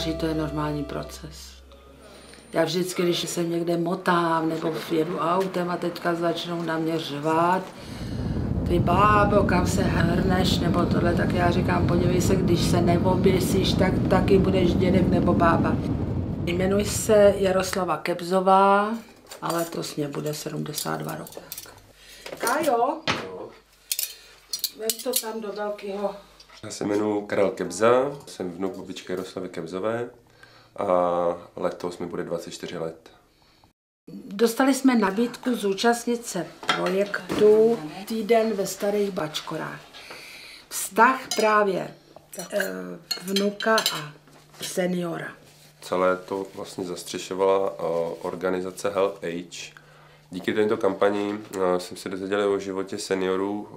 stáří to je normální proces. Já vždycky, když se někde motám nebo jedu autem a teďka začnou na mě řvát, ty bábo, kam se hrneš nebo tohle, tak já říkám, podívej se, když se neoběsíš, tak taky budeš dědek nebo bába. Jmenuji se Jaroslava Kebzová, ale to mě bude 72 roku. Kájo, vem to tam do velkého. Já se jmenuji Karel Kebza, jsem vnuk babičky Jaroslavy Kebzové a letos mi bude 24 let. Dostali jsme nabídku zúčastnit se projektu Týden ve Starých Bačkorách. Vztah právě vnuka a seniora. Celé to vlastně zastřešovala organizace Help Age. Díky této kampani jsem se dozvěděl o životě seniorů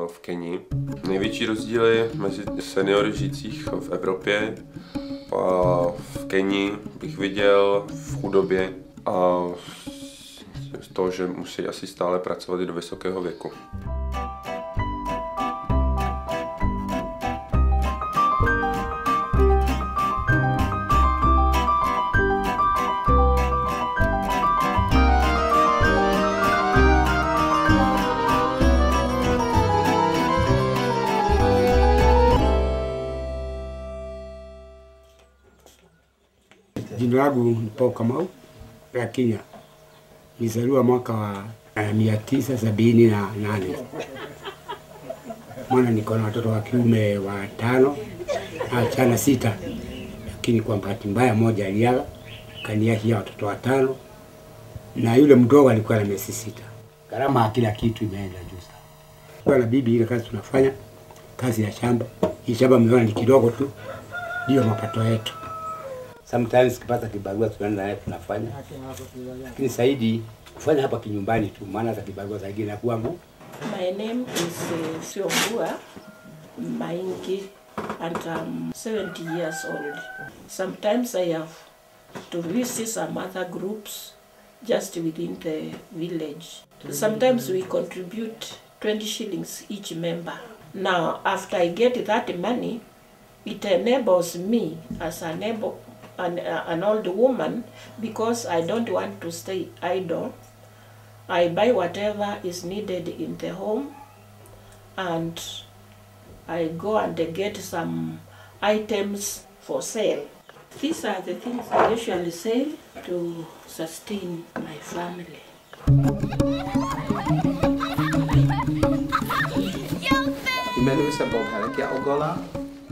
v Keni. Největší rozdíly mezi seniory žijících v Evropě a v Keni bych viděl v chudobě a to, že musí asi stále pracovat i do vysokého věku. Jina langu ni Paul Kamau ya Kenya. Nilizaliwa mwaka wa 1978. Mwana niko na watoto wa kiume 5 na wasichana 6. Lakini kwa bahati mbaya moja aliaga, kaniachia watoto 5 na yule mdogo alikuwa na miezi 6. Gharama ya kila kitu imeenda juu sana. Kwa na bibi ile kazi tunafanya, kazi ya shamba. Hii shamba mmeona ni kidogo tu. Ndio mapato yetu. Sometimes kipata kibarua tunaenda naye tunafanya. Lakini zaidi kufanya hapa kinyumbani tu, maana za kibarua zaidi na kwangu. My name is Siobua Maingi and I'm 70 years old. Sometimes I have to visit some other groups just within the village. Sometimes we contribute 20 shillings each member. Now after I get that money, it enables me as an old woman, because I don't want to stay idle. I buy whatever is needed in the home and I go and get some items for sale. These are the things I usually sell to sustain my family. Jmenuji se Bob Helekia Ogola,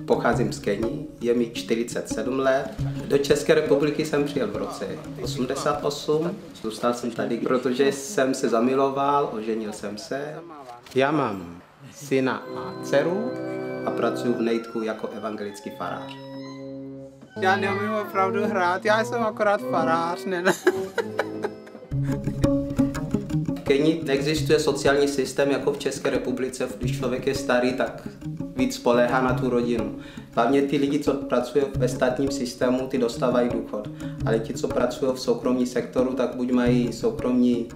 pocházím z Keni, je mi 47 let. Do České republiky jsem přijel v roce 88, zůstal jsem tady, protože jsem se zamiloval, oženil jsem se. Já mám syna a dceru a pracuji v Nejtku jako evangelický farář. Já neumím opravdu hrát, já jsem akorát farář, ne? V Keni neexistuje sociální systém jako v České republice, když člověk je starý, tak víc spoléhá na tu rodinu. Hlavně ty lidi, co pracují ve státním systému, ty dostávají důchod. Ale ti, co pracují v soukromém sektoru, tak buď mají soukromý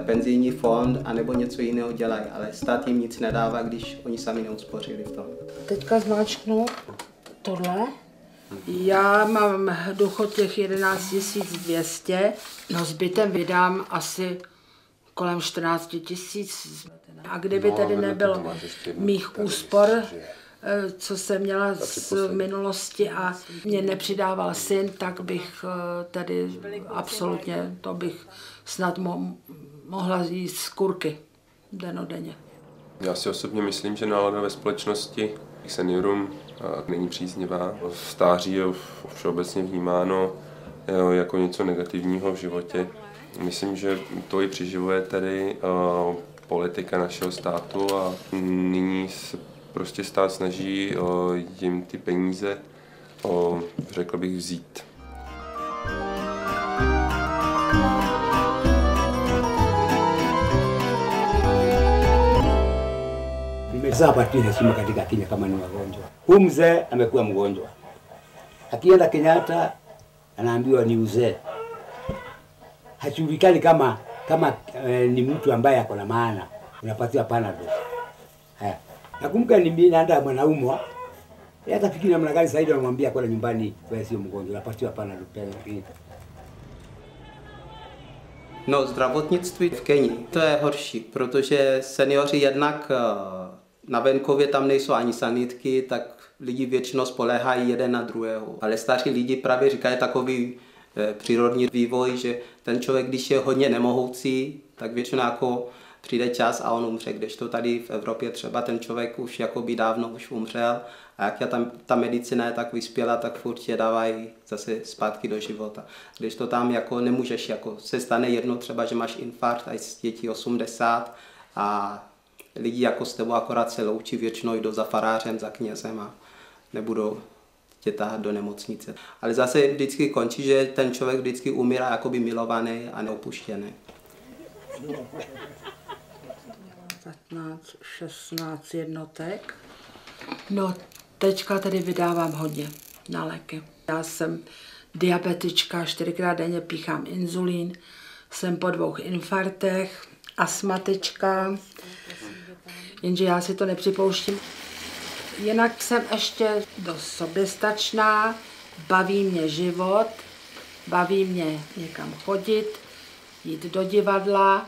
penzijní fond, anebo něco jiného dělají. Ale stát jim nic nedává, když oni sami neuspořili v tom. Teďka zmáčknu tohle. Já mám důchod těch 11 200, no zbytem vydám asi kolem 14 000. A kdyby tedy nebyl mých úspor, co jsem měla z minulosti a mě nepřidával syn, tak bych tady absolutně, to bych snad mohla jíst z kurky dennodenně. Já si osobně myslím, že nálada ve společnosti k seniorům není příznivá. Stáří je všeobecně vnímáno jako něco negativního v životě. Myslím, že to i přiživuje tady politika našeho státu a nyní se prostě stát snaží jim ty peníze, řekl bych, vzít. Nimezaa parti heshima katika Kenya kama ni wagonjwa. Huyu mzee amekuwa mgonjwa. Akienda Kenyatta anaambiwa ni uzee. Hajulikani kama ni mtu ambaye ako na maana. Unapatiwa Panadol. Nakumbuka naenda Mwanaumwa Hata fikiri namna gani Saidi anamwambia kwenda nyumbani wewe sio mgonjwa, unapatiwa Panadol. No, zdravotnictví v Keni, to je horší, protože seniori jednak na venkově tam nejsou ani sanitky, tak lidi většinou spoléhají jeden na druhého. Ale starší lidi právě říkají takový přírodní vývoj, že ten člověk, když je hodně nemohoucí, tak většinou jako přijde čas a on umře, kdežto tady v Evropě třeba ten člověk už jakoby dávno už umřel a jak ta medicína je tak vyspělá, tak furt tě dávají zase zpátky do života. Kdežto tam jako nemůžeš, jako se stane jedno třeba, že máš infarkt a je ti 80 a lidi jako s tebou akorát se loučí, většinou jdou za farářem, za knězem a nebudou tě tahat do nemocnice. Ale zase vždycky končí, že ten člověk vždycky umírá jakoby milovaný a neopuštěný. 15, 16 jednotek. No, teďka tady vydávám hodně na léky. Já jsem diabetička, 4krát denně píchám inzulín, jsem po 2 infarktech, astmatička, jenže já si to nepřipouštím. Jinak jsem ještě dost soběstačná, baví mě život, baví mě někam chodit, jít do divadla,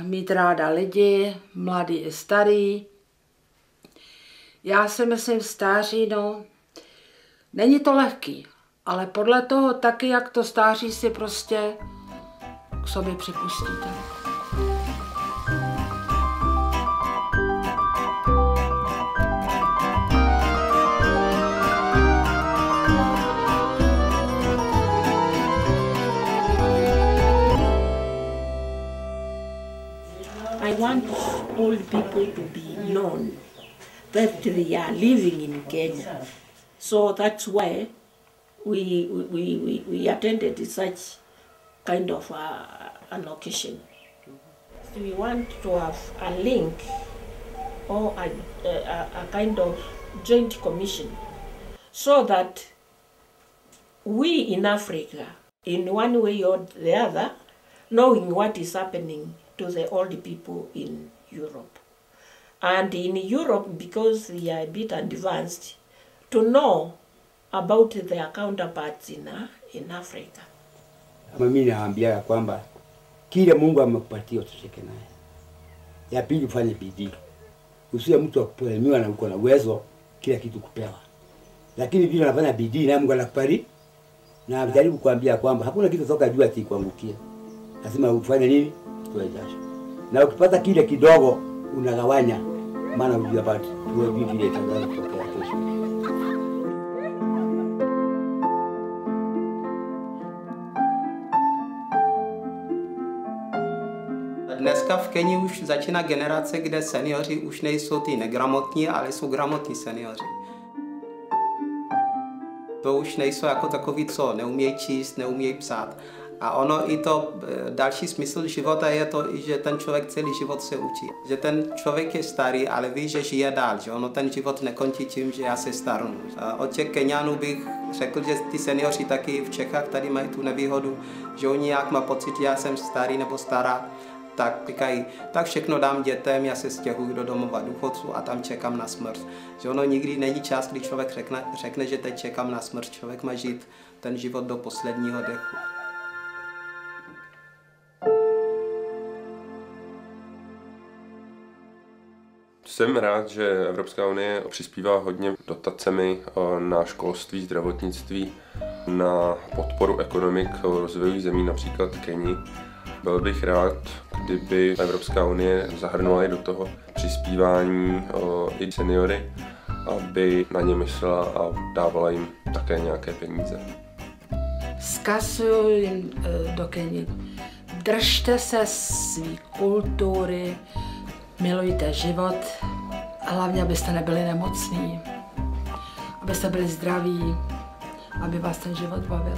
mít ráda lidi, mladý i starý. Já si myslím, stáří, no, není to lehký, ale podle toho taky, jak to stáří si prostě k sobě připustíte. I want old people to be known that they are living in Kenya. So that's why we attended such kind of an occasion. We want to have a link or a kind of joint commission so that we in Africa, in one way or the other, knowing what is happening to the old people in Europe. And in Europe, because we are a bit advanced, to know about their counterparts in Africa. Mimi naambia kwamba kile Mungu amekupatia utosheke naye. Ya pili ufanye bidii. Usiwe mtu wa kupoemiwa na uko na uwezo kila kitu kupewa. Lakini vile unafanya bidii na Mungu anakubariki. Na jaribu kuambia kwamba hakuna kitu toka juu ati kuangukia. Lazima ufanye nini? Utoe jasho. Na ukipata kile kidogo unagawanya, maana unajua bado tuwe vile itaanza kutokea kesho. Dneska v Keni už začíná generace, kde seniori už nejsou ty negramotní, ale jsou gramotní seniori. To už nejsou jako takový, co neumějí číst, neumějí psát. A ono i to další smysl života je to, že ten člověk celý život se učí. Že ten člověk je starý, ale ví, že žije dál, že ono ten život nekončí tím, že já se starnu. Od těch Kenianů bych řekl, že ty seniori taky v Čechách tady mají tu nevýhodu, že oni jak má pocit, že já jsem starý nebo stará, tak říkají, tak všechno dám dětem, já se stěhuji do domova důchodců a tam čekám na smrt. Že ono nikdy není čas, kdy člověk řekne, že teď čekám na smrt. Člověk má žít ten život do posledního dechu. Jsem rád, že Evropská unie přispívá hodně dotacemi na školství, zdravotnictví, na podporu ekonomik rozvojových zemí, například Keni. Byl bych rád, kdyby Evropská unie zahrnula i do toho přispívání i seniory, aby na ně myslela a dávala jim také nějaké peníze. Vzkazuju jim do Keni. Držte se své kultury, milujte život a hlavně, abyste nebyli nemocní, abyste byli zdraví, aby vás ten život bavil.